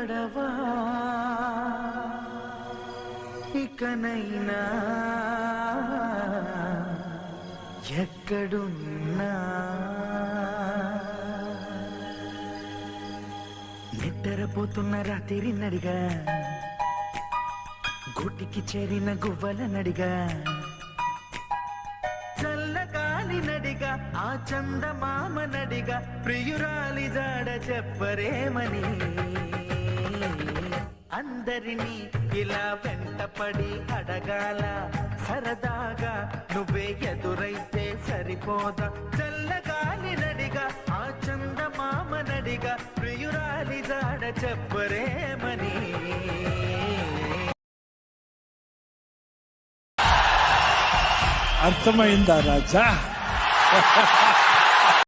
పడవా ఇకనైనా ఎక్కడున్నా నిద్రపోతున్న రాత్రి నడిగా గూటికి చేరిన గువ్వల నడిగా చల్లగాలి నడిగా ఆ చందమామ నడిగా ప్రియురాలి జాడ చెప్పరేమని అందరినీ ఇలా వెంటపడి అడగాల సరదాగా నువ్వే ఎదురైతే సరిపోదా చల్లగాలి నడిగా ఆ చందమామ నడిగా ప్రియురాలి జాడ చెప్పరేమని అర్థమైందా రాజా?